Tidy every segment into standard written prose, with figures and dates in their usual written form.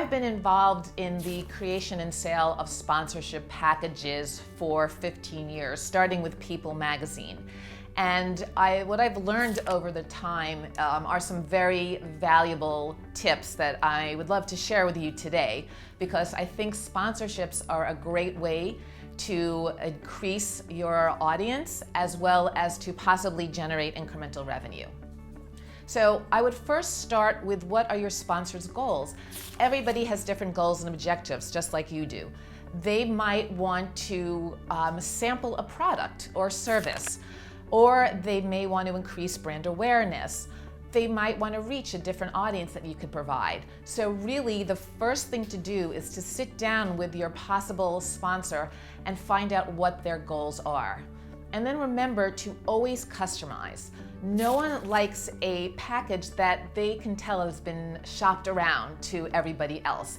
I've been involved in the creation and sale of sponsorship packages for 15 years, starting with People magazine. And what I've learned over the time are some very valuable tips that I would love to share with you today, because I think sponsorships are a great way to increase your audience as well as to possibly generate incremental revenue. So I would first start with, what are your sponsors' goals? Everybody has different goals and objectives, just like you do. They might want to sample a product or service, or they may want to increase brand awareness. They might want to reach a different audience that you could provide. So really, the first thing to do is to sit down with your possible sponsor and find out what their goals are. And then remember to always customize. No one likes a package that they can tell has been shopped around to everybody else.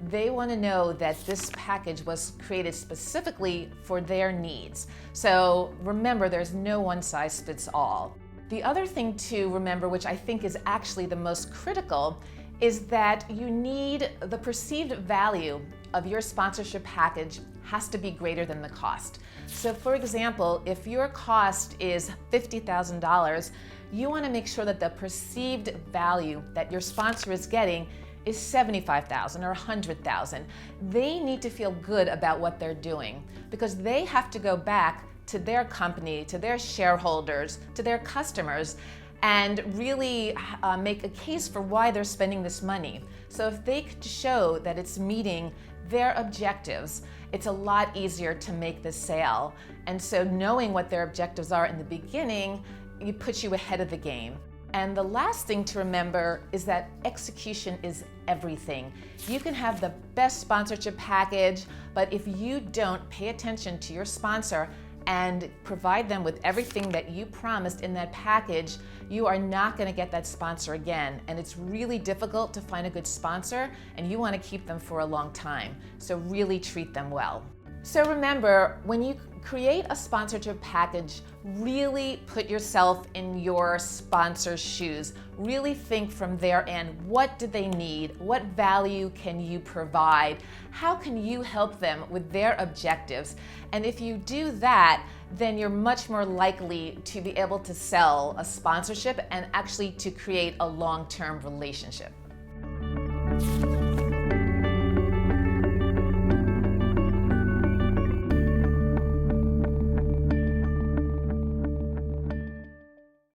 They want to know that this package was created specifically for their needs. So remember, there's no one size fits all. The other thing to remember, which I think is actually the most critical, is that you need the perceived value of your sponsorship package has to be greater than the cost. So for example, if your cost is $50,000, you want to make sure that the perceived value that your sponsor is getting is $75,000 or $100,000. They need to feel good about what they're doing, because they have to go back to their company, to their shareholders, to their customers, and really make a case for why they're spending this money. So if they could show that it's meeting their objectives, it's a lot easier to make the sale. And so knowing what their objectives are in the beginning, it puts you ahead of the game. And the last thing to remember is that execution is everything. You can have the best sponsorship package, but if you don't pay attention to your sponsor and provide them with everything that you promised in that package, you are not going to get that sponsor again. And it's really difficult to find a good sponsor, and you want to keep them for a long time. So really treat them well. So remember, when you create a sponsorship package, really put yourself in your sponsor's shoes. Really think from their end, what do they need? What value can you provide? How can you help them with their objectives? And if you do that, then you're much more likely to be able to sell a sponsorship and actually to create a long-term relationship.